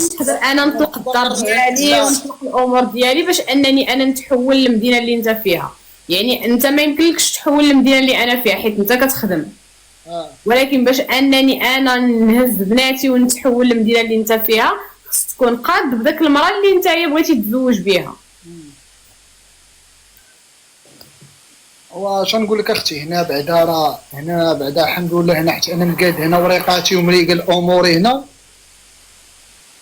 نقدر انا نطلق الدار ديالي ونطلق الامور ديالي باش انني انا نتحول للمدينه اللي انت فيها. يعني انت ما يمكنلكش تحول للمدينه اللي انا فيها حيت انت كتخدم، ولكن باش انني انا نهز بناتي ونتحول للمدينه اللي انت فيها خصك تكون قاد بداك المراه اللي انت بغيتي تتزوج بها. واش نقول لك اختي، هنا بعدا راه هنا بعدا الحمد لله، هنا حيت انا مقاد هنا وريقاتي ومريقل اموري هنا،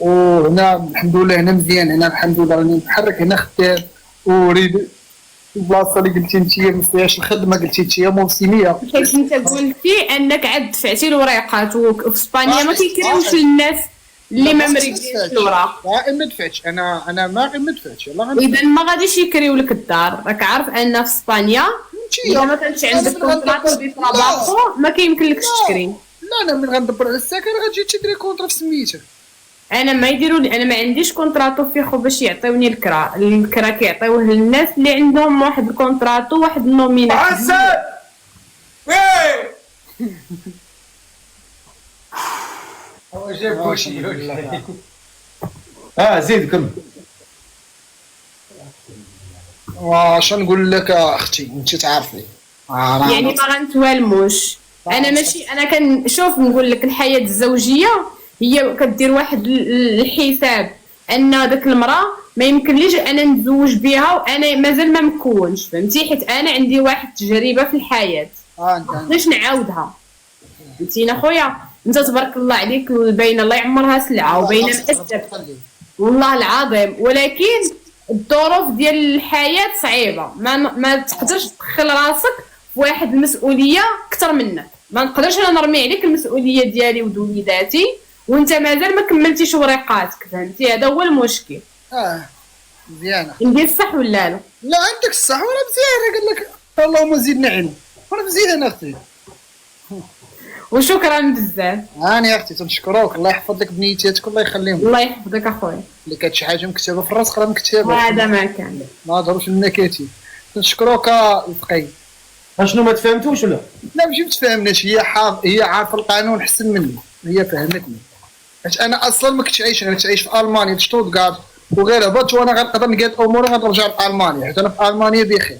وهنا الحمد لله هنا مزيان، هنا الحمد لله راني محرك هنا خدام وريد البلاصه اللي قلتي انت ما فيهاش الخدمه، قلتي انت موسميه حيت انت قلتي انك عاد دفعتي الوريقات، وفي اسبانيا ما كيكريوش للناس اللي ما مريقلينش الوراق. ما دفعتش انا ما دفعتش اذا ما غاديش يكريو لك الدار. راك عارف ان في اسبانيا اذا ما كانش عندك كونطراتو دي تراباخو ما كيمكنلكش تكري. لا انا من غندبر على السكن غتجي تشري كونطرا في سميتها. انا ما يديروا لي، انا ما عنديش كونطراتو فيخو باش يعطيوني الكرا كيعطيوه للناس اللي عندهم واحد الكونطراتو واحد النومينا. حسن وي هو جاب كلشي. زيد كمل. واش نقول لك اختي انت تعرفي يعني ما غنتوالموش. انا ماشي انا كنشوف نقول لك الحياه الزوجيه هي كدير واحد الحساب ان داك المراه ما يمكنليش انا نتزوج بها وانا مازال ما مكونش، فهمتي؟ حيت انا عندي واحد التجربه في الحياه باش نعاودها. فهمتينا خويا؟ انت تبارك الله عليك باينه الله يعمرها سلعه وباينه مأسف والله العظيم، ولكن الظروف ديال الحياه صعيبه، ما تقدرش تدخل راسك في واحد المسؤوليه اكثر منك. ما نقدرش انا نرمي عليك المسؤوليه ديالي ودوليداتي وانت مازال ما كملتيش وريقاتك، فهمتي؟ هذا هو المشكل. مزيانه. ندير الصح ولا لا؟ لا عندك الصح ولا مزيانه، قال لك اللهم زدنا علم. وانا مزيانه اختي وشكرا بزاف. هاني اختي تنشكروك، الله يحفظ لك بنيتاتك والله يخليهم. الله يحفظك اخويا. اللي كانت شي حاجه مكتوبه في الراس راه مكتوبه، هذا ما كان. ما نهضروش النكاتي. تنشكروك الفقي. اشنو ما تفهمتوش ولا؟ لا ماشي متفاهمناش، هي عارفه القانون احسن مني، هي فهمتني. حيت انا اصلا ما كنتش عايش، انا كنت عايش في المانيا في شتوتغارت وغير هبط، وانا غنقدر نقاد اموري غنرجع لالمانيا حيت انا في المانيا بخير،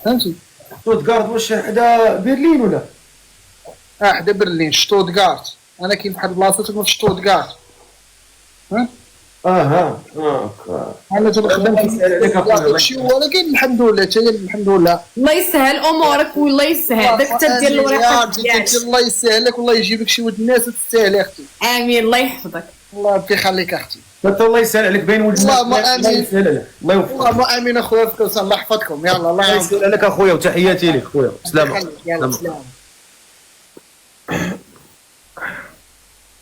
فهمتي؟ شتوتغارت واش حدا برلين ولا؟ حدا برلين شتوتغارت، انا كاين فواحد البلاصه تسمى شتوتغارت. انا تنخدم في شي، ولكن الحمد لله حتى الحمد لله. الله يسهل امورك والله يسهل داك حتى دير الورقات ديالك. الله يسهل لك والله يجيب لك شي ولد الناس وتستاهل يا اختي. امين الله يحفظك. الله ربي يخليك اختي. حتى الله يسهل عليك بين ولد الناس. اللهم امين. يسهل عليك الله يوفقك. اللهم امين اخويا فكرس، الله يحفظكم. يلا الله يسهل عليك اخويا وتحياتي لك خويا. سلامة. سلام.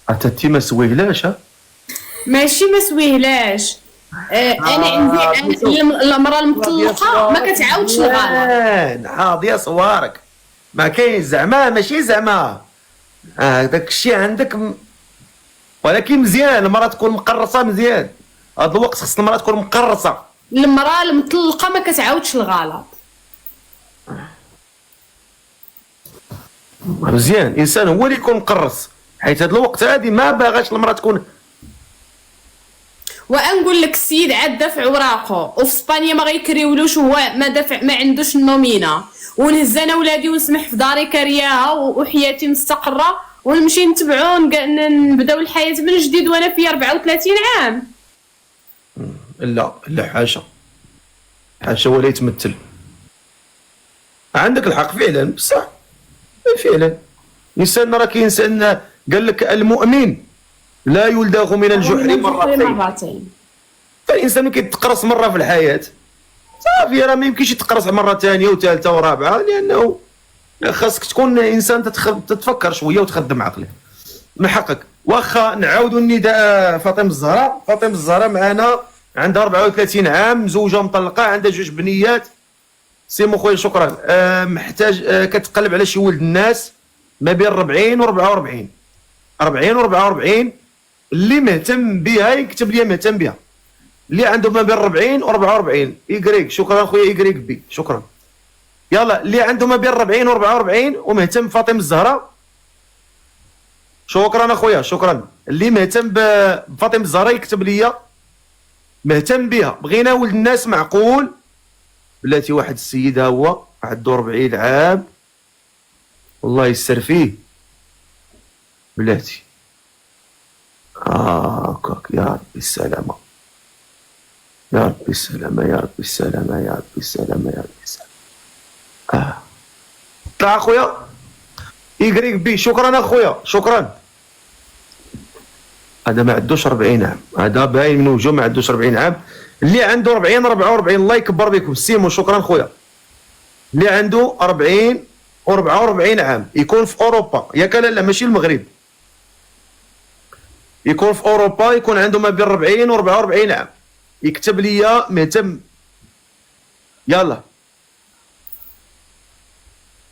حتى انت ما سويهلاش. ماشي ما سويهلاش. انا عندي المراه المطلقه ما كتعاودش الغلط. حاضيه صوارك ما كاين زعما، ماشي زعما داك الشيء عندك ولكن مزيان المراه تكون مقرصه مزيان. هذا الوقت خص المراه تكون مقرصه. المراه المطلقه ما كتعاودش الغلط. مزيان الانسان هو اللي يكون مقرص، حيت هذا الوقت هذه ما باغاش المراه تكون. ونقول لك السيد عاد دافع وراقه وفي اسبانيا ما غيكريولوش، هو ما دافع ما عندوش النومينا، ونهز انا ولادي ونسمح في داري كرياها وحياتي مستقره ونمشي نتبعو نبداو الحياه من جديد وانا في 34 عام. لا حاشا ولا يتمثل. عندك الحق فعلا، بصح فعلا الانسان راه كاين انسان قال لك المؤمن لا يلدغ من الجحر مرتين. فالانسان كيتقرص مره في الحياه صافي، راه ما يمكنش يتقرص مره ثانيه وثالثه ورابعه، لانه خاصك تكون انسان تتفكر شويه وتخدم عقلك من حقك. واخا نعاودوا النداء فاطمه الزهراء. فاطمه الزهراء معنا عندها 34 عام، مزوجه مطلقه، عندها 2 بنيات. سيمو خويا شكرا. محتاج كتقلب على شي ولد الناس ما بين 40 و 44. 40 و 44 اللي مهتم بها يكتب لي مهتم بها. اللي عنده ما بين 40 و 44 يكريك. شكرا خويا يكريك بي شكرا. يلا اللي عنده ما بين 40 و 44 ومهتم بفاطمه الزهراء شكرا اخويا شكرا. اللي مهتم بفاطمه الزهراء يكتب لي، مهتم بها، بغينا ولد الناس معقول. بلاتي واحد السيد ها هو عنده 40 عام، والله يسر فيه بلاتي. هاكاك يا ربي السلامة، يا ربي السلامة، يا ربي السلامة، يا ربي السلامة، يا ربي السلامة. طلع اخويا يقريك بي. شكرا اخويا شكرا. هذا ما عندوش 40 عام، هذا باين من وجهه ما عندوش 40 عام. اللي عنده 40 44 الله يكبر بكم. سيمو شكرا خويا. اللي عنده 40 و 44 عام يكون في اوروبا، ياك لا ماشي المغرب، يكون في اوروبا، يكون عنده ما بين 40 و 44 عام، يكتب لي مهتم. يلا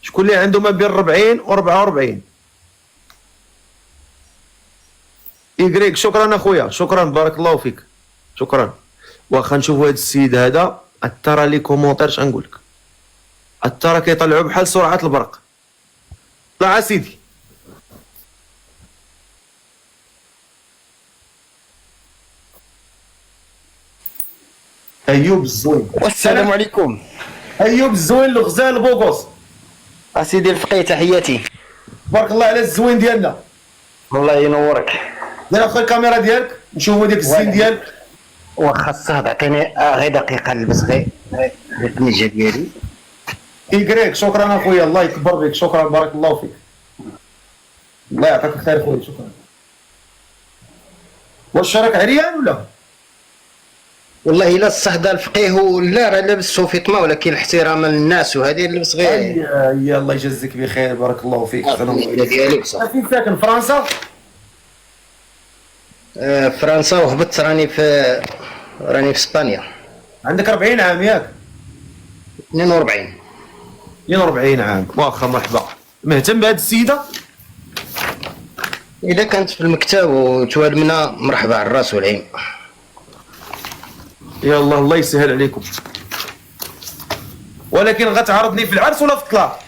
شكون اللي عنده ما بين 40 و 44؟ إيكريك شكرا اخويا شكرا بارك الله فيك شكرا. واخا نشوفوا هذا السيد هذا ترى لي كومونتير اش نقول لك، ترى كيطلعوا بحال سرعه البرق. طلع سيدي. ايوب الزوين. والسلام عليكم. ايوب الزوين الغزال بوغوس. اسيدي الفقيه تحياتي. بارك الله على الزوين ديالنا. الله ينورك. دير اخويا الكاميرا ديالك نشوفوا ديك الزين ديالك. واخا الصهد تعطيني غير دقيقه نلبس غير الكنيجه ديالي. إيكريك شكرا اخويا الله يكبر بك شكرا بارك الله فيك. الله يعطيك الخير خويا شكرا. واش راك عريان ولا؟ والله الا الصهد الفقيه ولا راه لابس سوفيطما، ولكن احتراما للناس وهذه لبس غير. يا الله يجزيك بخير بارك الله فيك. الكنيجه ديالي بصح. فين ساكن فرنسا؟ فرنسا، وهبطت راني في اسبانيا. عندك 40 عام ياك؟ 42. 42 عام واخا مرحبا. مهتم بهذه السيده؟ اذا كانت في المكتب وتوالمنا مرحبا على الراس والعين. يا الله الله يسهل عليكم. ولكن غتعرضني في العرس ولا في الطلاق؟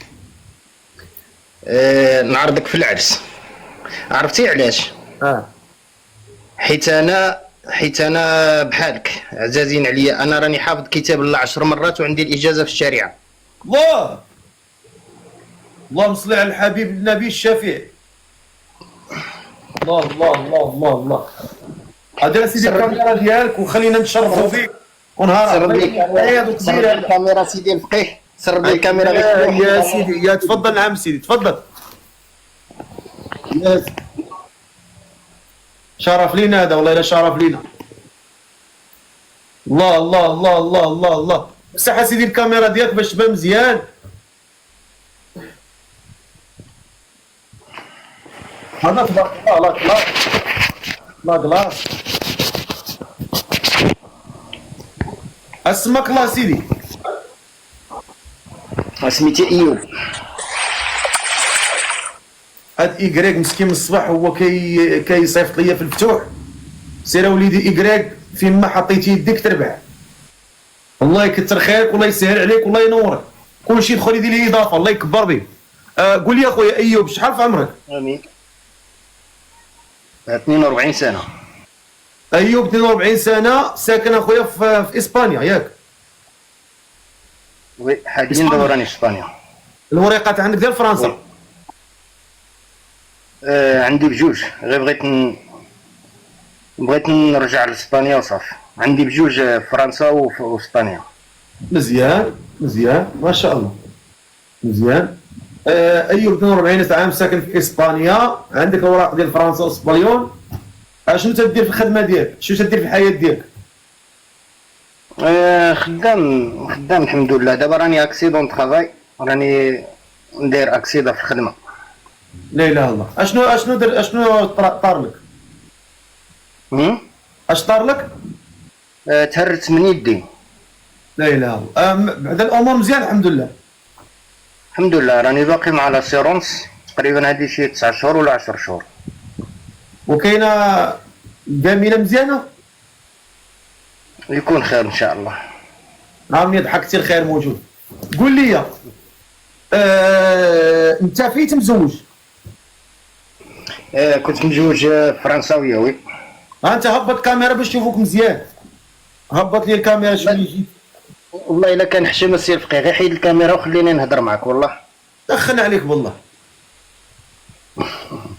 نعرضك في العرس. عرفتي علاش؟ حيت انا بحالك عزازين عليا. انا راني حافظ كتاب الله 10 مرات وعندي الاجازه في الشريعه. الله اللهم صل على الحبيب النبي الشفيع. الله الله الله الله الله. هذا سيدي الكاميرا ديالك وخلينا نتشرفوا فيك ونهار. سرب لي الكاميرا سيدي الفقيه. سرب لي الكاميرا يا سيدي. يا تفضل. نعم سيدي تفضل. يا شرف لينا هذا والله الا شرف لينا. الله الله الله الله الله الله. مسح سيدي الكاميرا ديالك باش تبان مزيان. هذا تبارك الله. لا كلاس لا كلاس. اسمك الله سيدي؟ سميتي ايوب. هاد إيكريك مسكين من الصباح هو كيصيفط ليا في الفتوح. سير وليدي إيكريك فين ما حطيتي يديك تربح. الله يكثر خيرك والله يسهل عليك والله ينورك. كلشي يدخل يدير لي اضافه الله يكبر به. قول لي اخويا ايوب شحال في عمرك؟ امين. 42 سنه. ايوب 42 سنه ساكن اخويا في اسبانيا ياك؟ وي حاليا دابا راني في اسبانيا. الوريقات عندك ديال فرنسا؟ عندي بجوج، غير بغيت نرجع لاسبانيا وصافي. عندي بجوج فرنسا واسبانيا. مزيان مزيان ما شاء الله مزيان. ايوب 42 عام ساكن في اسبانيا، عندك الاوراق ديال فرنسا واسبانيول. اشنو تدير في الخدمه ديالك؟ شنو تدير في الحياه ديالك؟ خدام الحمد لله. دابا راني اكسيدون طرافاي، راني ندير اكسيدا في الخدمه. لا اله الا الله. اشنو طار لك؟ اش طار لك؟ تهرت من يدي. لا اله الا الله. بعد الامور مزيان الحمد لله. الحمد لله راني باقي مع لاسيرونس تقريبا هادي شي 9 شهور ولا 10 شهور. وكاينه جميله مزيانه؟ يكون خير ان شاء الله. عامي ضحكتي الخير موجود. قول لي انت فين مزوج؟ كنت متزوج فرنساويه وي. انت هبط الكاميرا باش نشوفوك مزيان، هبط لي الكاميرا شويه جيت. والله الا كان حشم السي الفقيه غير حيد الكاميرا وخليني نهضر معك والله. دخلنا عليك والله.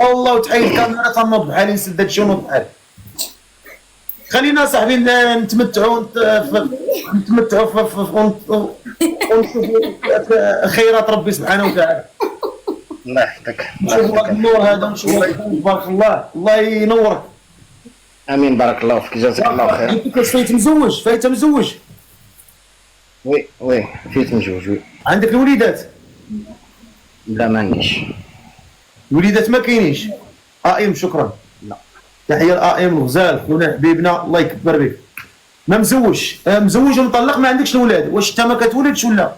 والله وتحيد الكاميرا تنوض بحالي نسدد شنو بحالي. خلينا صاحبي نتمتعوا ونشوفوا خيرات ربي سبحانه وتعالى. الله يحفظك. نشوفوا النور هذا ونشوفوا بارك الله، الله ينورك. امين بارك الله فيك جزاك الله خير. انت فايت مزوج، فايت مزوج. وي فيت مزوج وي. عندك الوليدات؟ لا ما عنديش. الوليدات ما كاينينش. ام شكرا. لا. تحيه الام الغزال خونا حبيبنا الله يكبر بك. ما مزوج، مزوج ومطلق ما عندكش الاولاد، واش انت ما كتولدش ولا؟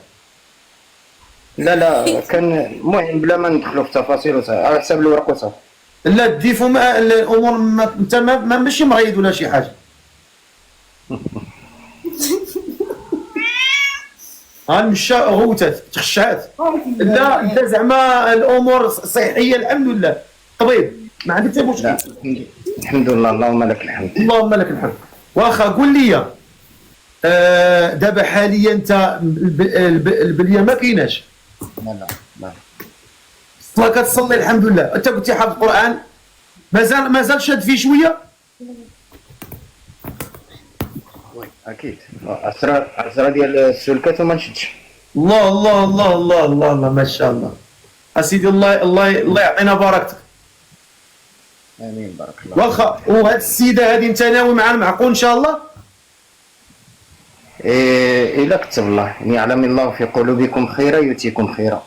لا كان المهم بلا ما ندخلوا في تفاصيل على حساب الورق وصافي. لا تديفوا ما الامور انت ماشي مريض ولا شي حاجه. المشى غوتات تخشعات. لا انت زعما الامور صحيه الحمد لله، طبيب ما عندك حتى مشكل. الحمد لله اللهم لك الحمد. اللهم لك الحمد. واخا قول لي دابا حاليا انت البليه ما كايناش. لا صلاة كتصلي الحمد لله، انت كنتي حافظ القران مازال شاد فيه شويه. اكيد عشرة ديال السلكات وما نشدش. الله الله الله الله الله الله ما شاء الله. اسيدي الله يعطينا بركتك. امين بارك الله. واخا وهاد السيده هذه انت ناوي معها المعقول ان شاء الله؟ إلا كتب الله إن يعلم الله في قلوبكم خيرا يؤتيكم خيرا.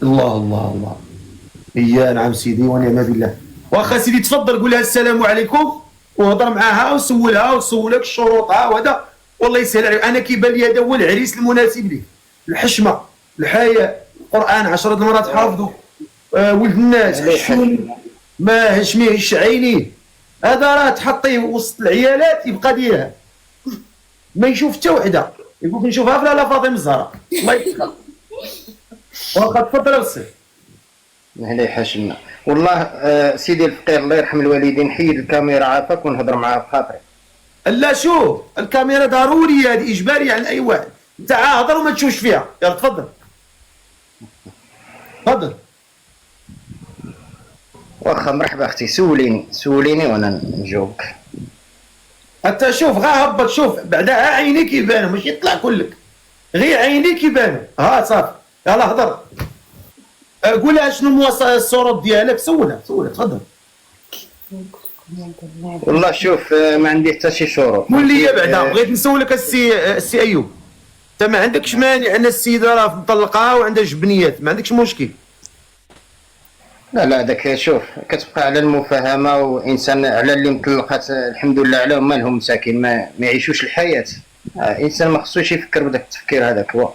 الله الله الله. يا نعم سيدي ونعم بالله. واخا سيدي تفضل قول لها السلام عليكم وهضر معاها وسولها وسولك شروطها وهذا والله يسهل عليك. انا كيبان لي هذا هو العريس المناسب ليك. الحشمه، الحياء، القران 10 المرات حافظه، ولد الناس حشوم ما هشميهش عينيه. هذا راه تحطيه وسط العيالات يبقى ديالها ما يشوف حتى وحده، يقول لك نشوفها لا فاطمه الزهراء الله يحفظها. واخا تفضل السي. هلا يحاشمنا والله. سيدي الفقيه الله يرحم الوالدين حيد الكاميرا عافاك ونهضر معاها بخاطري. لا شوف الكاميرا ضروريه هذه اجباريه على اي واحد. انت هضر وما تشوفش فيها. يلا تفضل تفضل. واخا مرحبا اختي سوليني وانا نجاوبك. انت شوف غير هبط شوف بعدا عينيك يبانوا ماشي يطلع كلك غير عينيك يبانوا. صافي يلا هضر. قول لها شنو مواصفات الصوره ديالك. سولها تفضل. والله شوف ما عندي حتى شي شروط. قول لي بعدا بغيت نسولك السي ايوب. انت ما عندكش مانع ان السيده راه مطلقه وعندها جبنيات ما عندكش مشكل؟ لا داك شوف كتبقى على المفاهمه وانسان على اللي مطلقات الحمد لله عليهم مالهم مساكين ما يعيشوش الحياه. انسان ما خصوش يفكر بداك التفكير هذاك هو.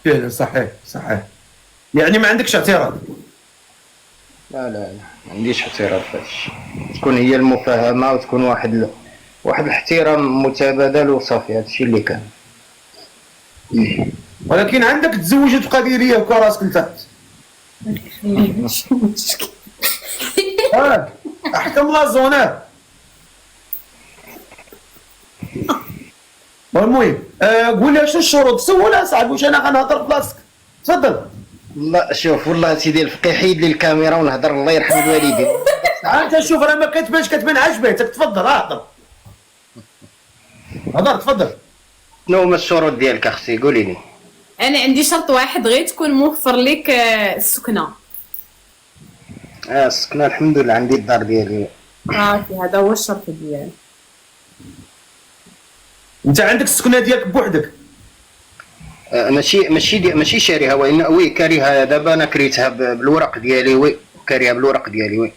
فعلا صحيح يعني ما عندكش اعتراض؟ لا ما عنديش اعتراض في هادشي. تكون هي المفاهمه وتكون واحد الاحترام متبادل وصافي هادشي اللي كان. ولكن عندك تزوج وتبقى ديريه وكراسك لتحت. ماشي مشكل. احكم لا زونات. المهم قول لي شنو الشروط. سولها صاحبي واش انا غنهضر بلاصتك. تفضل. لا شوف والله سيدي الفقيه حيد لي الكاميرا ونهضر الله يرحم الوالدين. انت شوف راه ما كتبانش كتبان عجبتك. تفضل هضر تفضل. شنو هما الشروط ديالك اختي قولي لي. انا عندي شرط واحد غير تكون موفر لك السكنه. السكنه الحمد لله عندي الدار ديالي. هذا هو الشرط ديالي. انت عندك السكنه ديالك بوحدك؟ ماشي شاريها وي كاريها دابا. انا كريتها بالورق ديالي وي كاريها بالورق ديالي وي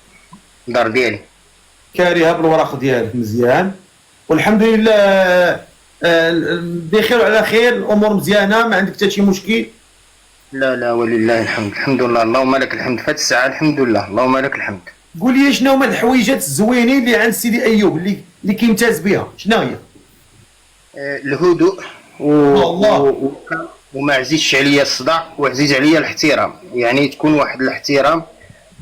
الدار ديالي كاريها بالورق ديالك مزيان والحمد لله. بخير وعلى خير الامور مزيانه ما عندك حتى شي مشكل؟ لا ولله الحمد لله اللهم لك الحمد. فهاد الساعه الحمد لله اللهم لك الحمد. قول لي شنو هما الحويجات الزوينين اللي عند سيدي ايوب اللي كيمتاز بها شنو هي؟ الهدوء وما عزيزش عليا الصداع وعزيز عليا الاحترام. يعني تكون واحد الاحترام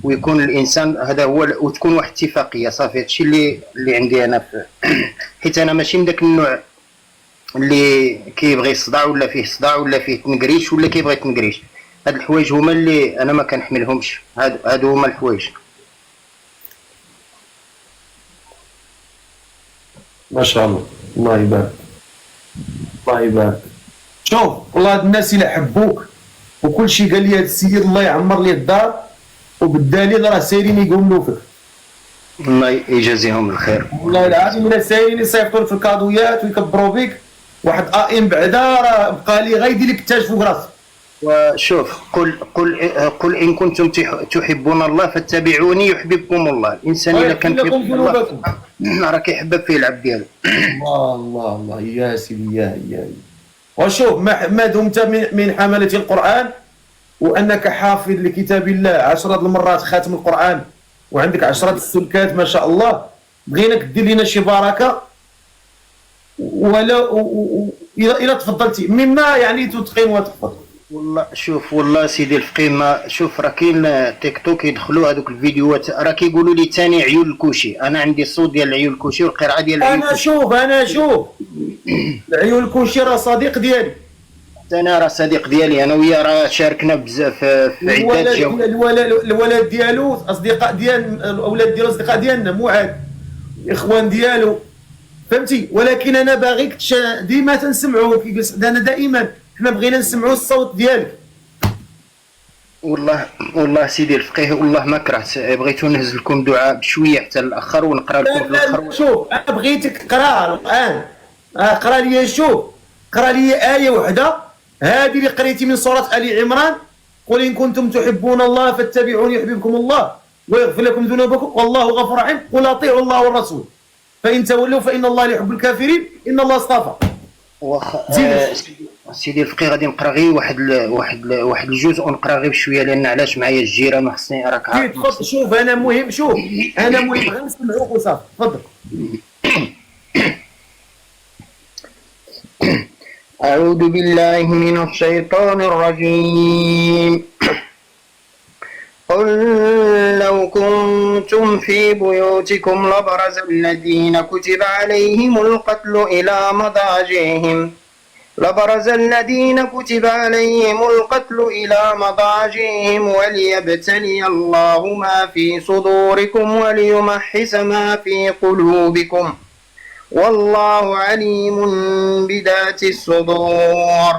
ويكون الانسان هذا هو، وتكون واحد اتفاقيه صافي. هادشي اللي عندي انا في حيت انا ماشي من داك النوع اللي كيبغي الصداع ولا فيه صداع ولا فيه تنقريش ولا كيبغي تنقريش. هاد الحوايج هما اللي انا ما كنحملهمش، هادو هما الحوايج. ما شاء الله، الله يبارك، الله يبارك. شوف والله هاد الناس اللي حبوك وكل شيء قال لي هاد السيد الله يعمر لي الدار، وبالدليل راه سايرين يقولوا فيك. الله يجازيهم الخير. والله العظيم الا سايرين يصيفطوا في الكادويات ويكبروا بك. واحد ام بعدا راه بقى لي غيدير لك التاج فوق راسك. وشوف قل إن كنتم تحبون الله فاتبعوني يحببكم الله. الإنسان إذا كان كيحب الله راه كيحبب فيه العبد ديالو. الله الله الله يا سيدي يا وشوف ما دمت من حملة القرآن وأنك حافظ لكتاب الله 10 المرات خاتم القرآن وعندك 10 السلكات ما شاء الله، بغيناك دير لنا شي بركة ولا إلا تفضلتي مما يعني تتقن وتحفظ. والله شوف والله سيدي الفقيه، ما شوف راه كاين تيك توك يدخلوا هذوك الفيديوهات راه كيقولوا لي ثاني عيون الكوشي. انا عندي الصوت ديال عيون الكوشي والقراءه ديال عيون الكوشي. انا شوف عيون الكوشي راه صديق ديالي. انا راه صديق ديالي، انا وياه راه شاركنا بزاف في عدات الولد ديالو اصدقاء ديال الاولاد ديالو اصدقاء ديالنا مو عاد اخوان ديالو فهمتي. ولكن انا باغيك ديما تنسمعوك. انا دائما حنا بغينا نسمعوا الصوت ديالك. والله سيدي الفقيه والله ما كرهت، بغيتو نهز لكم دعاء بشويه حتى الاخر ونقرا لكم في الاخر. شوف انا بغيتك تقرا القران، اقرا لي شوف قرا لي آية وحده هذه اللي قريتي من سورة آل عمران. قل إن كنتم تحبون الله فاتبعوني يحببكم الله ويغفر لكم ذنوبكم والله غفور رحيم. قل أطيعوا الله والرسول فإن تولوا فإن الله لا يحب الكافرين إن الله اصطفى. سيدي الفقيه غادي نقرا غير واحد الجزء ونقرا غير بشويه لان علاش معايا الجيران وخصني راك عارف. شوف انا مهم غير نسمعوك وصافي. تفضل. أعوذ بالله من الشيطان الرجيم. قل لو كنتم في بيوتكم لبرز الذين كتب عليهم القتل إلى مضاجعهم وليبتلي الله ما في صدوركم وليمحص ما في قلوبكم والله عليم بذات الصدور.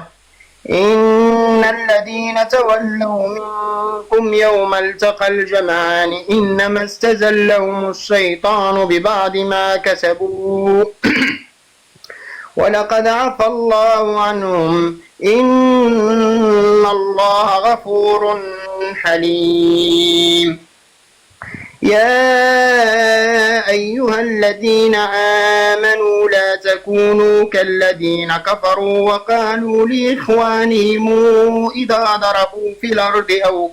إن الذين تولوا منكم يوم التقى الجمعان إنما استزلهم الشيطان ببعض ما كسبوا ولقد عفى الله عنهم إن الله غفور حليم. يا أيها الذين آمنوا لا تكونوا كالذين كفروا وقالوا لإخوانهم إذا ضربوا في الأرض أو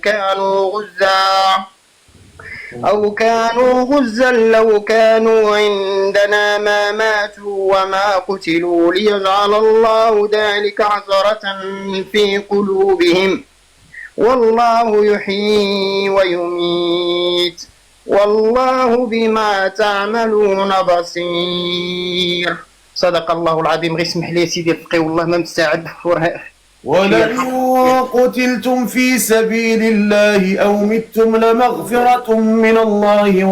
كانوا غزا لو كانوا عندنا ما ماتوا وما قتلوا ليجعل الله ذلك عثرة في قلوبهم والله يحيي ويميت والله بما تعملون بصير. صدق الله العظيم. غير اسمح لي سيدي الفقيه والله ما مستعد. ولئن قتلتم في سبيل الله أو متم لمغفرة من الله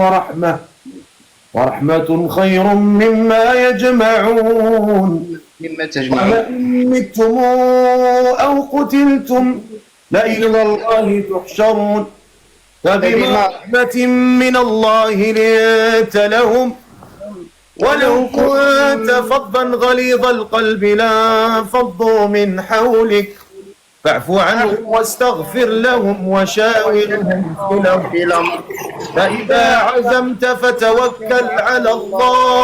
ورحمة خير مما يجمعون. ولئن متم أو قتلتم لإلى الله تحشرون. فبما رحمة من الله لنت لهم ولو كنت فظا غليظ القلب لانفضوا من حولك فاعف عنهم واستغفر لهم وشاورهم في الأمر فإذا عزمت فتوكل على الله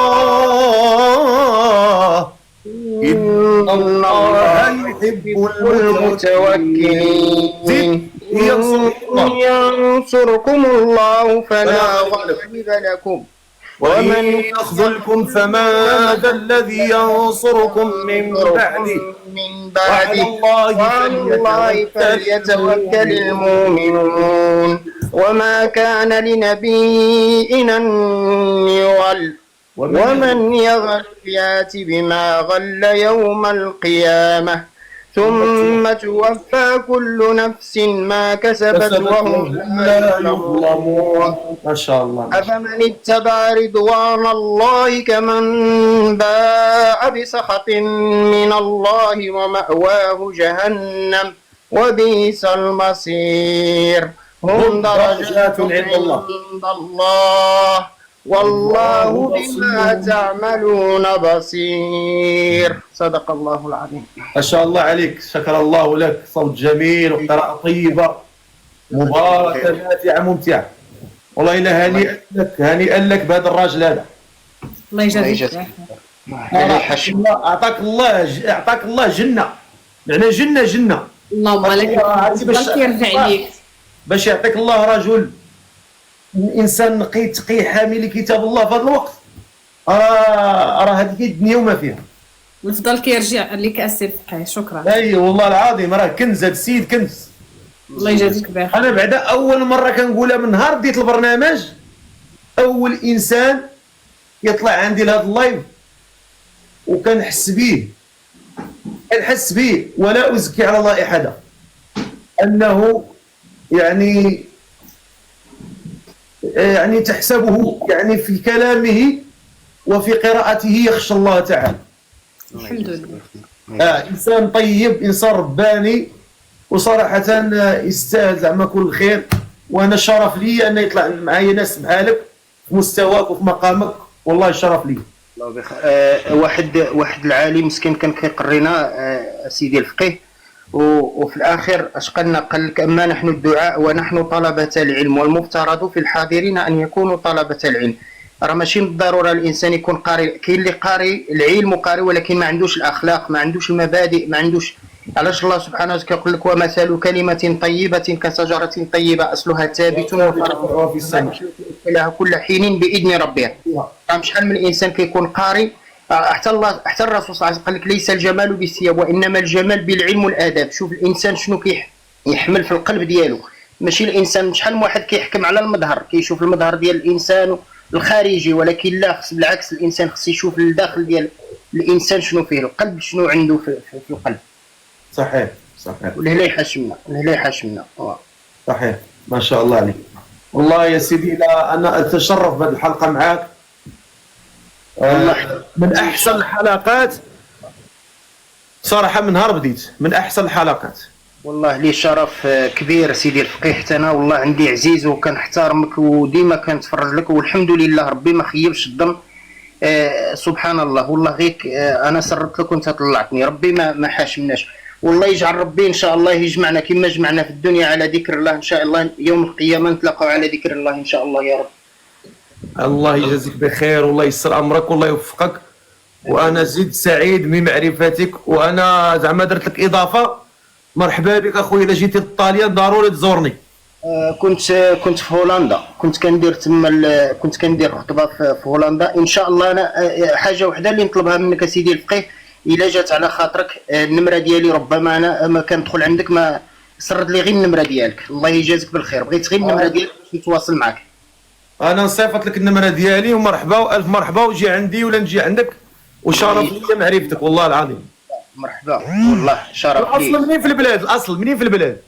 إن الله يحب المتوكلين. ينصركم الله فلا غالب لكم ومن يخذلكم فما ذا الذي ينصركم من بعده وعلى الله فليتوكل المؤمنون. وما كان لنبي أن يغل ومن يغل يات بما غل يوم القيامة ثم توفى كل نفس ما كسبت وهم لا يظلمون. ما شاء الله. أفمن اتبع رضوان الله كمن باء بسخط من الله ومأواه جهنم وبئس المصير. هم درجات عند الله والله بما تعملون بصير. صدق الله العظيم. ما شاء الله عليك، شكر الله لك، صوت جميل وقراءة طيبة مباركة نافعة ممتعة. والله إلا هنيئا لك بهذا الراجل هذا. الله يجازيك. أعطاك الله جنة، معنى جنة. اللهم لك يرجع ليك باش يعطيك الله رجل انسان نقي تقي حامل لكتاب الله في هذا الوقت. راه هذه الدنيا وما فيها. نفضل كيرجع لك اسير فقيه. شكرا. اي والله العظيم راه كنز، هذا السيد كنز. الله يجازيك بخير. انا بعدا اول مره كنقولها من نهار بديت البرنامج، اول انسان يطلع عندي لهذا اللايف وكنحس به، ولا ازكي على الله احدا، انه يعني تحسبه يعني في كلامه وفي قراءته يخشى الله تعالى. الحمد لله. انسان طيب، انسان رباني، وصراحه يستاهل زعما كل خير. وانا شرف لي ان يطلع معايا ناس بحالك في مستواك وفي مقامك، والله شرف لي. الله بخير. واحد العالم مسكين كان كيقرينا سيدي الفقيه، وفي الاخر اش قالنا؟ قال لك: اما نحن الدعاء ونحن طلبة العلم والمفترض في الحاضرين ان يكونوا طلبة العلم. راه ماشي بالضروره الانسان يكون قارئ، كاين اللي قارئ العلم وقارئ ولكن ما عندوش الاخلاق، ما عندوش المبادئ، ما عندوش. علاش الله سبحانه وتعالى كيقول لك: ومثل كلمة طيبة كشجرة طيبة أصلها ثابت وفرعها في السماء لها كل حين بإذن ربها. شحال من الإنسان كيكون قارئ، حتى الرسول صلى الله عليه وسلم قال لك: ليس الجمال بالثياب وإنما الجمال بالعلم والآداب. شوف الإنسان شنو يحمل في القلب ديالو، ماشي الإنسان. شحال من واحد كيحكم على المظهر، كيشوف المظهر ديال الإنسان الخارجي، ولكن لا، بالعكس الإنسان خص يشوف الداخل ديال الإنسان شنو فيه، القلب شنو عنده في القلب. صحيح. ولهلا يحاشمنا. صحيح. ما شاء الله عليك. والله يا سيدي انا اتشرف بهذه الحلقه معاك. من احسن الحلقات صراحه، من نهار بديت من احسن الحلقات. والله لي شرف كبير سيدي الفقيه. حتى انا والله عندي عزيز وكنحترمك وديما كنتفرج لك، والحمد لله ربي ما خيبش الظن. سبحان الله. والله غير انا سرت لك وانت طلعتني. ربي ما حاشمناش. والله يجعل ربي ان شاء الله يجمعنا كما جمعنا في الدنيا على ذكر الله ان شاء الله، يوم القيامه نتلاقاو على ذكر الله ان شاء الله يا رب. الله يجازيك بخير والله يسر امرك والله يوفقك. وانا زيد سعيد بمعرفتك، وانا زعما درت لك اضافه. مرحبا بك اخويا، الا جيتي للطاليان ضروري تزورني. كنت في هولندا، كنت كندير تما، كنت كندير خطبه في هولندا. ان شاء الله انا حاجه وحده اللي نطلبها منك سيدي الفقيه، الا جات على خاطرك النمره ديالي، ربما انا ما كندخل عندك، ما سرد لي غير النمره ديالك. الله يجازيك بالخير، بغيت غير النمره ديالك باش نتواصل معك. انا نصيفط لك النمره ديالي، ومرحبا والف مرحبا، وجي عندي ولا نجي عندك، وشرف لي معرفتك والله العظيم. مرحبا والله شرف لي. الاصل منين في البلاد؟ الاصل منين في البلاد؟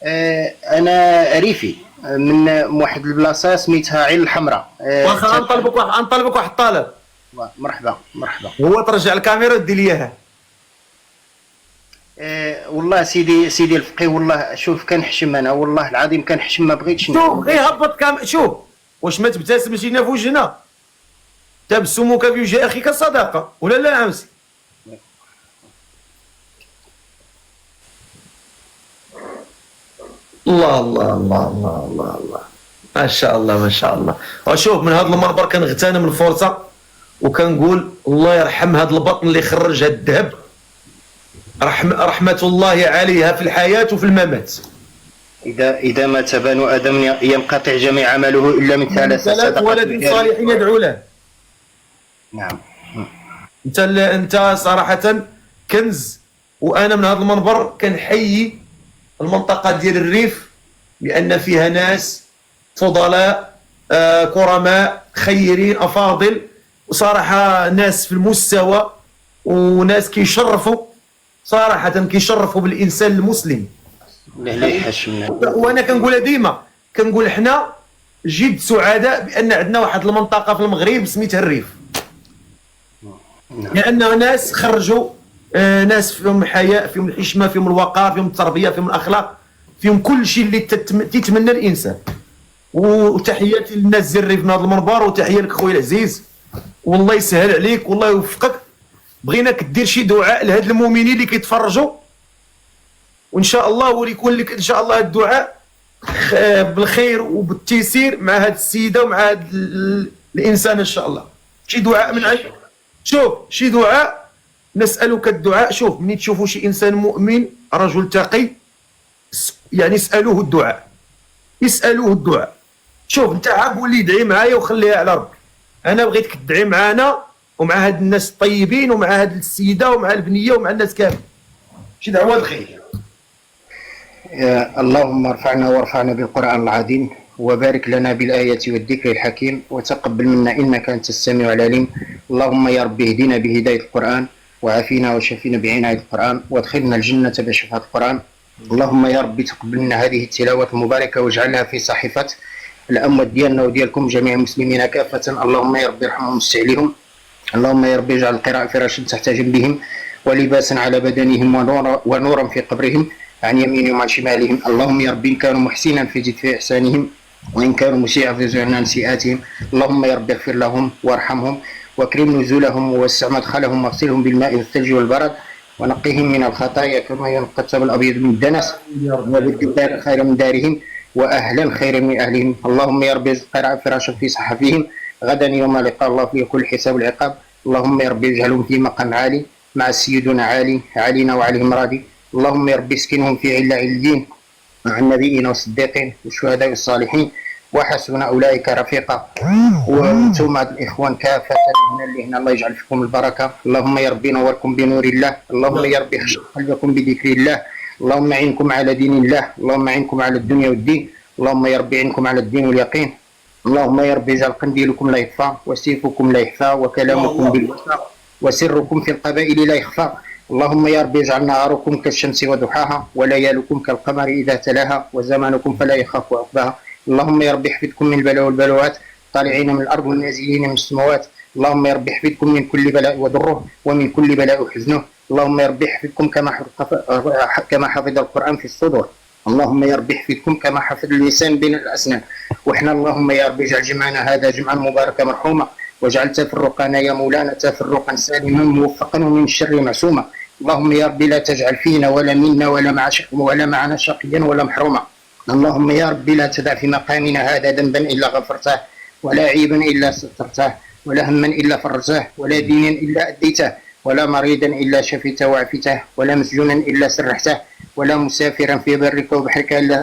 انا ريفي من واحد البلاصه سميتها عين الحمراء. واخا نطلبك واحد الطلب. مرحبا. هو ترجع الكاميرا ودي لي اياها. والله سيدي الفقيه، والله شوف كنحشم انا، والله العظيم كنحشم، ما بغيتش. شوف غير هبط شوف واش ما تبتسمش لينا في وجهنا؟ تبسمك في وجه اخيك صدقه ولا لا عمسي؟ الله الله الله الله الله الله، ما شاء الله ما شاء الله. وشوف من هذا المنبر كنغتنم الفرصه وكنقول الله يرحم هذا البطن اللي خرج هذا الذهب، رحمه الله عليها في الحياه وفي الممات. اذا مات بنو ادم ينقطع جميع عمله الا من ثلاث ولد صالحين يدعو له. نعم. انت صراحه كنز. وانا من هذا المنبر كنحيي المنطقه ديال الريف، لان فيها ناس فضلاء، كرماء، خيرين، افاضل، وصراحه ناس في المستوى، وناس كيشرفوا صراحه، كيشرفوا بالانسان المسلم. لا يحشمنا. وانا كنقولها ديما، كنقول حنا جد سعداء بان عندنا واحد المنطقه في المغرب سميتها الريف، لان ناس خرجوا، ناس فيهم الحياء، فيهم الحشمه، فيهم الوقار، فيهم التربيه، فيهم الاخلاق، فيهم كل شيء اللي تتمنى الانسان. وتحياتي للناس ديال الريف من هذا المنبر، وتحيه لك خويا العزيز، والله يسهل عليك والله يوفقك. بغيناك دير شي دعاء لهاد المؤمنين اللي كيتفرجوا، وان شاء الله ويكون لك ان شاء الله الدعاء بالخير وبالتيسير مع هاد السيده ومع هاد الانسان ان شاء الله. شي دعاء من عندك، شوف شي دعاء، نسالك الدعاء. شوف ملي تشوفوا شي انسان مؤمن رجل تقي، يعني اسالوه الدعاء، يسالوه الدعاء. شوف انت عا قول لي ادعي معايا وخليها على ربك، انا بغيتك تدعي معانا ومع هاد الناس الطيبين ومع هاد السيده ومع البنيه ومع الناس كامل، شي دعوه الخير. اللهم ارفعنا وارفعنا بالقرآن العظيم، وبارك لنا بالآيات والذكر الحكيم، وتقبل منا إنك أنت السميع العليم. اللهم يا رب اهدنا بهداية القرآن، وعافينا وشفينا بعناية القرآن، وادخلنا الجنة بشفاعة القرآن. اللهم يا رب تقبل منا هذه التلاوة المباركة، واجعلها في صحيفة الأموات ديالنا وديالكم جميع المسلمين كافة. اللهم يا رب ارحمهم واستعلهم. اللهم يا رب اجعل القراءة فراشا تحت جنبهم، ولباسا على بدنهم، ونورا في قبرهم، عن يمينهم وعن شمالهم. اللهم يا رب إن كانوا محسنا فزد في إحسانهم، وإن كانوا مسيئا فزد عن سيئاتهم. اللهم يا رب اغفر لهم وارحمهم، واكرم نزولهم، ووسع مدخلهم، واغسلهم بالماء والثلج والبرد، ونقهم من الخطايا كما ينقى الثوب الأبيض من الدنس، وبالدار خير من دارهم، وأهلا خير من أهلهم. اللهم يا رب اجعل القراءة فراشا في صحفهم، غدا يوم لقاء الله في كل حساب العقاب. اللهم يا رب اجعلهم في مقام عالي مع سيدنا عالي، علينا وعليهم راضي. اللهم يا رب اسكنهم في علا عليين مع النبيين والصديقين والشهداء والصالحين، وحسن اولئك رفيقا. وانتم الاخوان كافه اللي هنا، الله يجعل فيكم البركه. اللهم يا رب نوركم بنور الله. اللهم يا رب اخشى قلبكم بذكر الله. اللهم اعنكم على دين الله. اللهم اعنكم على الدنيا والدين. اللهم يا رب اعنكم على الدين واليقين. اللهم يا رب اجعل قنديلكم لا يطفى، وسيفكم لا يخفى، وكلامكم بالوفاء، وسركم في القبائل لا يخفى. اللهم يا رب اجعل نهاركم كالشمس وضحاها، وليالكم كالقمر إذا تلاها، وزمانكم فلا يخاف عقباها. اللهم يا رب احفظكم من البلاء والبلوات، طالعين من الأرض والنازلين من السماوات. اللهم يا رب احفظكم من كل بلاء وضره، ومن كل بلاء وحزنه. اللهم يا رب احفظكم كما حفظ القرآن في الصدور. اللهم يا رب احفظكم كما حفظ اللسان بين الأسنان. وإحنا اللهم يا رب اجعل جمعنا هذا جمعا مباركا مرحوما، واجعل تفرقنا يا مولانا تفرقا سالما موفقا ومن الشر معصوما. اللهم يا رب لا تجعل فينا ولا منا ولا معنا شقيا ولا محروما. اللهم يا رب لا تدع في مقامنا هذا ذنبا إلا غفرته، ولا عيبا إلا سترته، ولا هما إلا فرجته، ولا دينا إلا أديته، ولا مريضا إلا شفيته وعافيته، ولا مسجونا إلا سرحته، ولا مسافرا في برك وبحرك إلا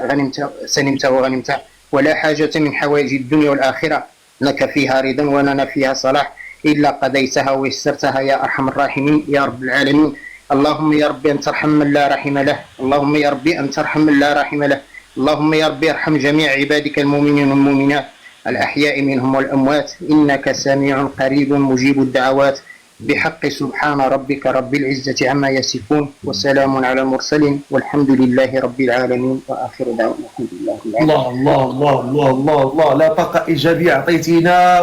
سلمته وغنمته، ولا حاجة من حوائج الدنيا والآخرة لك فيها رضا ولنا فيها صلاح إلا قضيتها ويسرتها يا أرحم الراحمين يا رب العالمين. اللهم يا رب أن ترحم من لا رحم له. اللهم يا رب أن ترحم من لا رحم له. اللهم يا رب ارحم جميع عبادك المؤمنين والمؤمنات الأحياء منهم والأموات، إنك سميع قريب مجيب الدعوات. بحق سبحان ربك رب العزة عما يصفون، وسلام على المرسلين، والحمد لله رب العالمين، وآخر دعوانا الحمد لله رب العالمين. الله الله الله الله الله، لا طاقة إيجابية عطيتينا،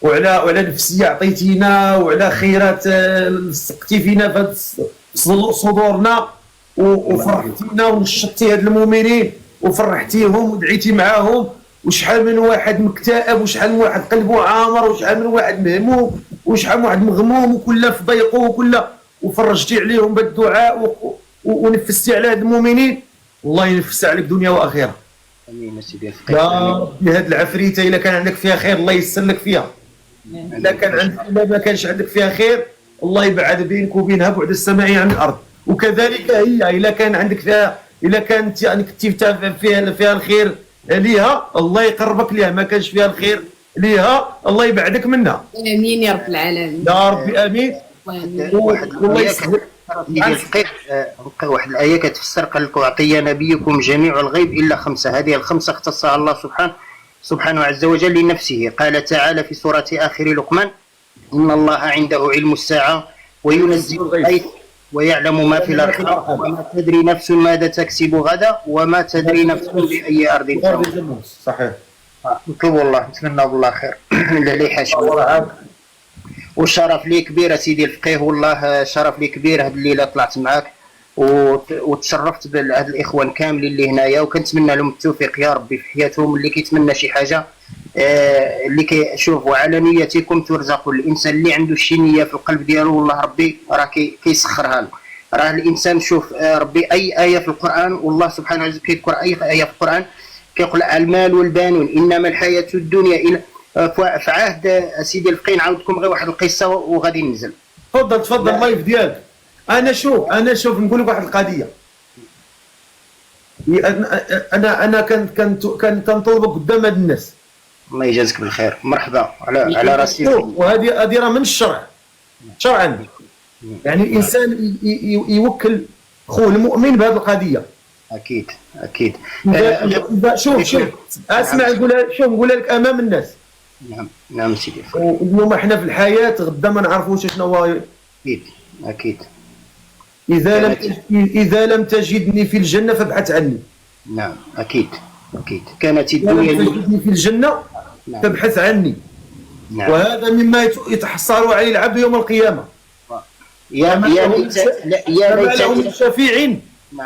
وعلى نفسية عطيتينا، وعلى خيرات سقتي فينا في صدورنا، وفرحتينا ونشطتي هاد المؤمنين وفرحتيهم ودعيتي معاهم. وشحال من واحد مكتئب، وشحال من واحد قلبه عامر، وشحال من واحد مهموم، وشحال من واحد مغموم، وكله في ضيقه، وكله وفرجتي عليهم بالدعاء ونفستي على هاد المؤمنين. الله ينفس عليك دنيا واخره. امين سيدي. يا ربي هاد العفريته الا كان عندك فيها خير الله يسر لك فيها، الا ما كانش عندك فيها خير الله يبعد بينك وبينها بعد السماء عن الارض. وكذلك هي الا كان عندك فيها، الا كانت يعني كنتي فيها الخير ليها الله يقربك ليها، ما كانش فيها الخير ليها الله يبعدك منها. امين يا رب العالمين يا ربي امين. والله يسهل. واحد الآية كتفسر قال لك أعطي نبيكم جميع الغيب إلا 5. هذه ال5 اختصها الله سبحانه سبحانه عز وجل لنفسه. قال تعالى في سورة آخر لقمان: إن الله عنده علم الساعة وينزل الغيث ويعلم ما في الأرحام وما تدري نفس ماذا تكسب غدا وما تدري نفس بأي أرض تموت. صحيح. نطلبوا الله، نتمنى بالله خير. اللي حاشا والشرف لي كبير سيدي الفقيه، والله شرف لي كبير هذه الليله طلعت معاك وتشرفت بهاد الاخوان كاملين اللي هنايا، وكنتمنى لهم التوفيق يا ربي في حياتهم. اللي كيتمنى شي حاجه اللي كيشوفوا على نيتكم ترزقوا. الانسان اللي عنده شي نيه في القلب ديالو والله ربي راه كيسخرها له. راه الانسان شوف ربي اي ايه في القران، والله سبحانه وتعالى كيذكر اي ايه في القران كيقول المال والبانون انما الحياه الدنيا الى في عهد سيدي الفقيه. نعاودكم غير واحد القصه وغادي ننزل. تفضل اللايف ديالك. انا شوف نقول لك واحد القضيه. انا كنت تنطلبك قدام هاد الناس. الله يجازيك بالخير، مرحبا على راسي. وهذه راه من الشرع شرعا. يعني الانسان يوكل خوه المؤمن بهذه القضيه. اكيد شوف اسمع نقولها لك امام الناس. نعم سيدي. اليوم احنا في الحياه غدا ما نعرفوش شنو هو. اكيد اذا لم تجدني في الجنه فابحث عني. نعم اكيد كانت الدنيا لم تجدني في الجنه فابحث عني. نعم. وهذا مما يتحصل عليه العبد يوم القيامه. يا ليت شفيع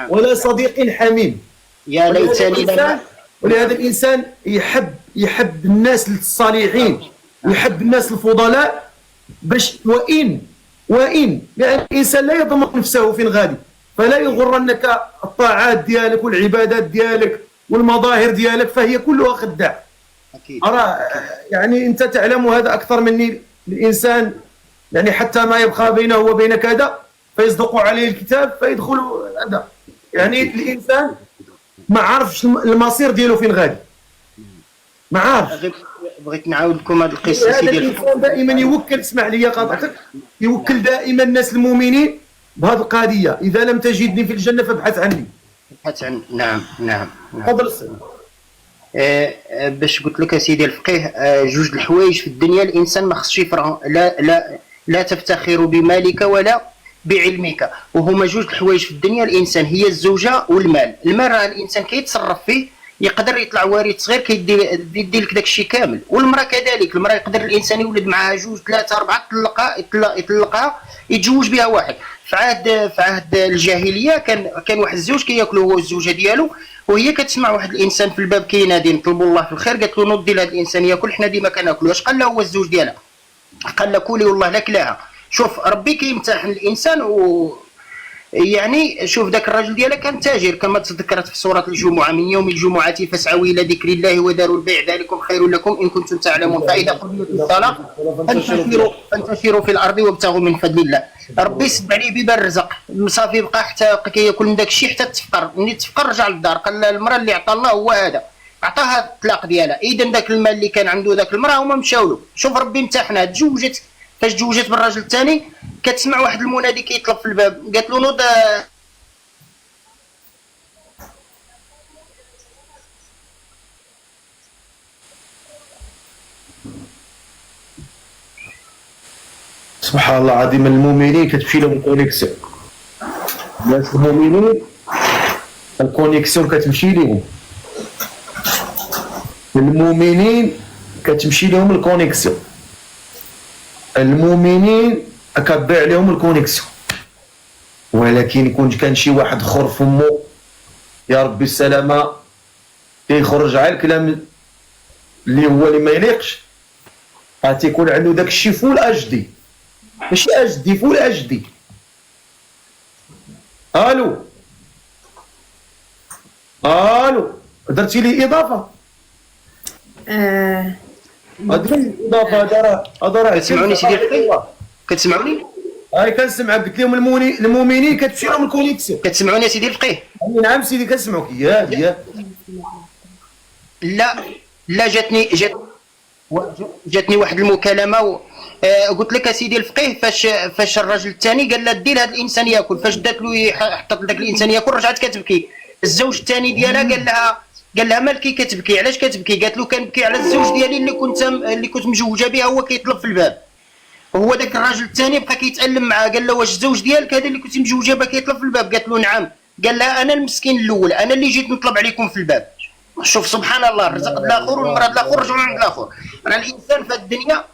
ولا صديق حميم. يا ليتني ولهذا الانسان يحب الناس الصالحين، يحب الناس الفضلاء، باش وان يعني الانسان لا يضمن نفسه فين غادي، فلا يغرنك الطاعات ديالك والعبادات ديالك والمظاهر ديالك، فهي كلها خداع. أرى يعني انت تعلم هذا اكثر مني. الانسان يعني حتى ما يبقى بينه وبين كذا فيصدق عليه الكتاب فيدخل هذا. يعني الانسان ما عارفش المصير ديالو فين غادي، ما عارف. بغيت نعاود لكم هذه القصه سيدي. الانسان دائما يوكل، اسمح لي قاطعتك، يوكل دائما الناس المؤمنين بهذه القضيه. اذا لم تجدني في الجنه فابحث عني. نعم. تفضل. باش قلت لك سيدي الفقيه جوج الحوايج في الدنيا الانسان ما خصش يفرح. لا تفتخر بمالك ولا بعلمك، وهما جوج الحوايج في الدنيا الانسان، هي الزوجه والمال. المال راه الانسان كيتصرف فيه، يقدر يطلع وارث صغير كيدي لك داك الشيء كامل. والمراه كذلك، المراه يقدر الانسان يولد معها جوج ثلاثه اربعه، يطلقها يتزوج بها واحد. في عهد الجاهليه كان واحد الزوج كياكلو هو والزوجه ديالو، وهي كتسمع واحد الانسان في الباب كينادي نطلبوا الله في الخير، قالت له نوضي لهذا الانسان ياكل، حنا ديما كناكلو. اش قال له هو الزوج ديالها؟ قال له كولي والله لا كلاها. شوف ربي كيمتحن الانسان. يعني شوف ذاك الرجل ديالها كان تاجر كما تذكرت في سوره الجمعه: من يوم الجمعه فاسعوا الى ذكر الله وذروا البيع ذلكم خير لكم ان كنتم تعلمون. فاذا قضيت الصلاه فانتشروا في الارض وابتغوا من فضل الله. ربي سد عليه باب الرزق، صافي بقى حتى كياكل من داك الشيء حتى تفقر. ملي تفقر رجع للدار، قال المراه اللي عطى الله هو هذا، عطاها الطلاق ديالها. اذا ذاك المال اللي كان عنده ذاك المراه هما مشاو له. شوف ربي امتحنها، تزوجت. فاش تزوجت بالراجل الثاني كتسمع واحد المنادي كيطلب في الباب، قالت له نوض. سبحان الله العظيم. المؤمنين كتمشي لهم الكونيكسيون، الناس المؤمنين الكونيكسيون كتمشي لهم، المؤمنين كتمشي لهم الكونيكسيون، المؤمنين كتضيع لهم الكونيكسيون. ولكن يكون كان شي واحد خر فمو يا ربي السلامه كيخرج على الكلام اللي هو اللي ما يليقش، تيكون عنده داك الشي فول اجدي، ماشي اجدي، فول اجدي. الو درتي لي اضافه. كتسمعوني سيدي الفقيه؟ كتسمعوني؟ كنسمعك. قلت لهم المؤمنين كتمشي لهم الكونيكسيون. كتسمعوني يا سيدي الفقيه؟ نعم سيدي كنسمعوك. يا لا جاتني واحد المكالمه قلت لك سيدي الفقيه فاش الراجل الثاني قال لها دير هذا الانسان ياكل، فاش دات له حطت لذاك الانسان ياكل رجعت كتبكي. الزوج الثاني ديالها قال لها مالكي كتبكي، علاش كتبكي؟ قالت له كنبكي على الزوج ديالي اللي كنت مجوجه بها، هو كيطلب في الباب. وهو داك الراجل الثاني بقى كيتالم معاه، قال له واش الزوج ديالك هذا اللي كنت مجوجه بها كيطلب في الباب؟ قالت له نعم. قال لها انا المسكين الاول، انا اللي جيت نطلب عليكم في الباب. شوف سبحان الله، الرزق الاخر والمرض الاخر رجعوا عند الاخر. راه الانسان في الدنيا،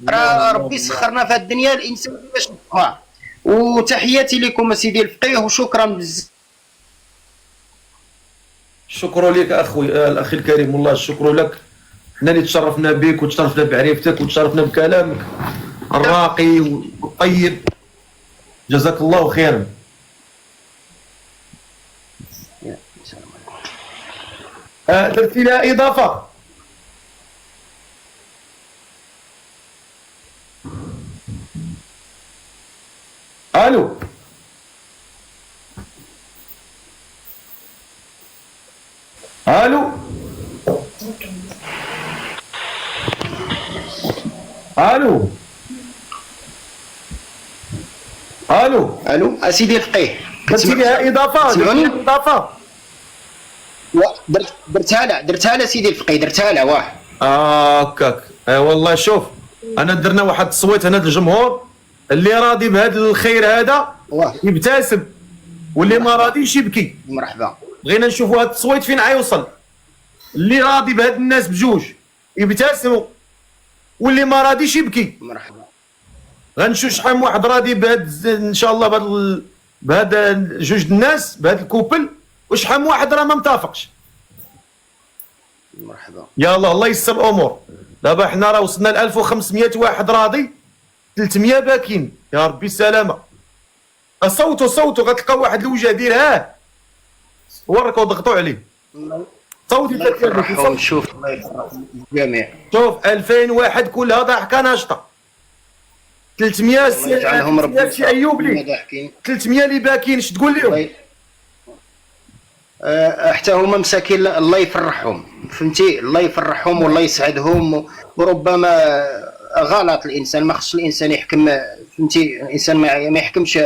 راه ربي سخرنا في الدنيا الانسان باش نبقى. وتحياتي لكم سيدي الفقيه وشكرا بزاف. شكرا لك اخوي الاخي الكريم، والله الشكر لك. حنا اللي تشرفنا بك وتشرفنا بعريفتك وتشرفنا بكلامك الراقي والطيب، جزاك الله خيرا. درتي لها اضافه؟ الو الو الو الو الو اسيدي الفقيه، درتي لها اضافه؟ تسمعوني؟ اضافه درتها لا سيدي الفقيه، درتها لا واه. هكاك. والله شوف، انا درنا واحد التصويت هنا للجمهور، اللي راضي بهذا الخير هذا يبتسم، واللي ما راضيش يبكي. مرحبا. بغينا نشوفوا هذا التصويت فين غيوصل. اللي راضي بهاد الناس بجوج يبتسموا، واللي ما راضيش يبكي. مرحبا. غنشوف شحال من واحد راضي بهاد ان شاء الله بهذا جوج الناس بهذا الكوبل، وشحال من واحد راه ما متفقش. مرحبا. يا الله يسر الامور. دابا حنا راه وصلنا ل 1500 واحد راضي، 300 باكين. يا ربي السلامه. صوتوا غتلقى واحد الوجه ديال ورك وضغطوا عليه. صوتي شوف الله يفرح الجميع. شوف 2000 واحد كلها ضحكه ناشطه. 300 يجعلهم ربي سي ايوب لي 300 اللي باكين، اش تقول لهم؟ حتى هما مساكين الله يفرحهم، فهمتي؟ الله يفرحهم والله يسعدهم. وربما غلط الانسان، ما خصش الانسان يحكم، فهمتي؟ الانسان ما يحكمش.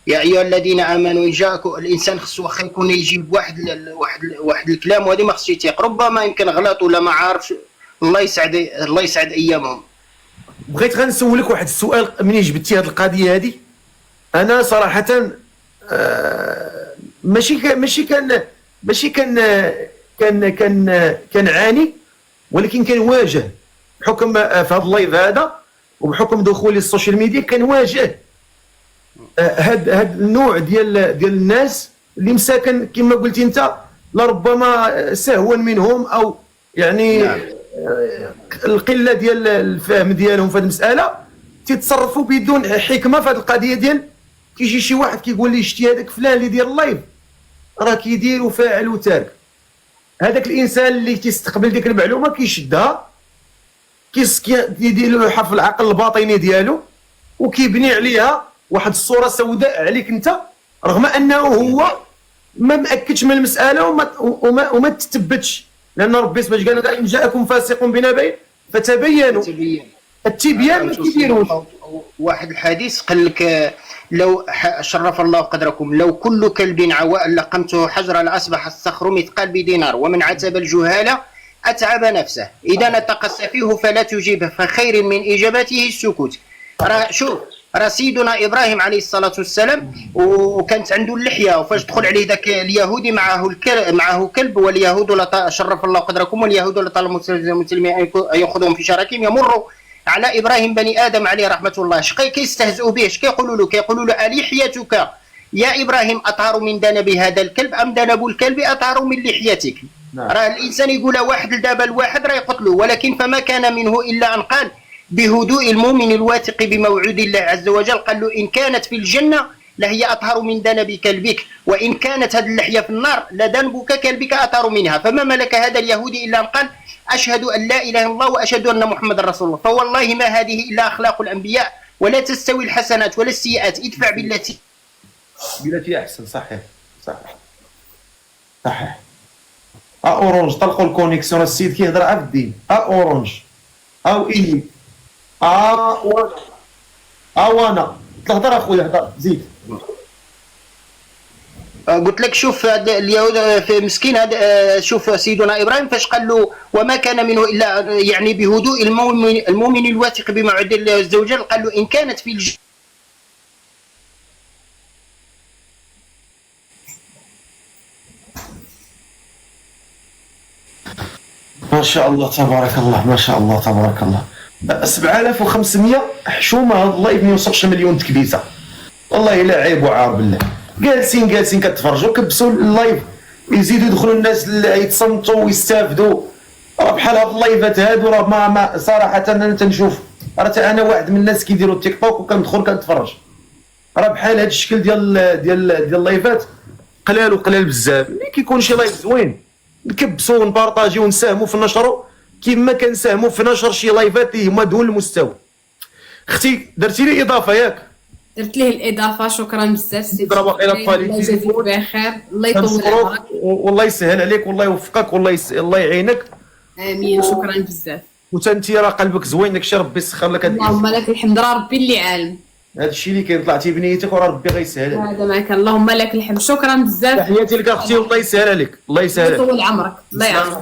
يا ايها الذين امنوا ان جاءكم، الانسان خصو واخا يكون يجيب واحد الكلام وهذه ما خصش يتيق، ربما يمكن غلط ولا ما عارفش. الله يسعد ايامهم. بغيت غنسولك واحد السؤال منين جبتي هذه القضيه هذه. انا صراحه ماشي كنعاني، ولكن كنواجه بحكم في هذا اللايف هذا وبحكم دخولي للسوشيال ميديا، كنواجه هاد النوع ديال الناس اللي مساكن كما قلتي انت، لربما سهوا منهم او يعني نعم. القله ديال الفهم ديالهم في هذه المساله تيتصرفوا بدون حكمه في هذه القضيه ديال كيجي شي واحد كيقول لي شتي هذاك فلان اللي داير اللايف راه كيدير وفاعل وتارك. هذاك الانسان اللي تيستقبل ديك المعلومه كيشدها كيدير له حرف العقل الباطني ديالو وكيبني عليها واحد الصوره سوداء عليك انت، رغم انه هو ما مأكدش من المساله وما تثبتش، لان ربي سبحانه قال ان جاءكم فاسق بنبأ فتبينوا. التبيان ما كيديروش. واحد الحديث قال لك لو شرف الله قدركم لو كل كلب عواء لقمته حجرا لاصبح الصخر مثقال بدينار، ومن عتب الجهال اتعب نفسه، اذا نطق السفيه فلا تجيبه فخير من اجابته السكوت. شوف راه سيدنا ابراهيم عليه الصلاه والسلام وكانت عنده اللحيه، وفاش دخل عليه ذاك اليهودي معه كلب، واليهود لا شرف الله قدركم واليهود لا طالما المسلمين ان ياخذهم في شراكهم يمروا على ابراهيم بني ادم عليه رحمه الله. شقي كيستهزئوا به، كيقولوا له الحيتك يا ابراهيم اطهر من دنب هذا الكلب ام دنب الكلب اطهر من لحيتك؟ نعم. راه الانسان يقول واحد لدابا الواحد راه يقتلوه، ولكن فما كان منه الا ان قال بهدوء المؤمن الواثق بموعود الله عز وجل، قال له إن كانت في الجنة لهي أطهر من دنب كلبك، وإن كانت هذه اللحية في النار لدنبك كلبك أطهر منها. فما ملك هذا اليهودي إلا أن قال أشهد أن لا إله إلا الله وأشهد أن محمد رسول الله. فوالله ما هذه إلا أخلاق الأنبياء، ولا تستوي الحسنات ولا السيئات، ادفع بالتي أحسن. صحيح. أورانج طلقوا الكونيكسيون، السيد كيهضر على الدين. أورانج أو إيه وانا تهضر اخويا، هضر زيد. قلت لك شوف اليهود في مسكين هذا، شوف سيدنا ابراهيم فاش قال له وما كان منه الا يعني بهدوء المؤمن الواثق بموعد الله عز وجل، قال له ان كانت في ما شاء الله تبارك الله، ما شاء الله تبارك الله. 7500 حشومه، هذا اللايف ما يوصلش مليون تكبيسه، والله الا عيب وعار بالله. جالسين كتفرجوا، كبسوا اللايف، يزيدوا يدخلوا الناس اللي يتصنتوا ويستافدوا. راه بحال هاد اللايفات هادو راه ما صراحه انا تنشوف، راه انا واحد من الناس كيديروا التيك توك وكندخل كنتفرج، راه بحال هاد الشكل ديال اللايفات قلال بزاف. ملي كيكون شي لايف زوين نكبسوا ونبارطاجيو ونساهموا في نشره كما كنساهموا في نشر شي لايفات اللي هما دون المستوى. اختي درتي لي اضافه ياك؟ درت ليه الاضافه، شكرا بزاف سيدي. ضربوا الى الله يجازيك بخير، الله يطول عمرك، والله يسهل عليك، والله يوفقك، الله يعينك. امين، شكرا بزاف. وانت راه قلبك زوين، داكشي ربي يسخر لك. اللهم لك الحمد، راه ربي اللي عالم. هذا الشيء اللي كاين، طلعتي بنيتك وراه ربي غيسهل عليك. هذا ما كان، اللهم لك الحمد، شكرا بزاف. تحياتي لك اختي، والله يسهل عليك، الله يسهل عليك. الله يطول عمرك، الله يعافيك.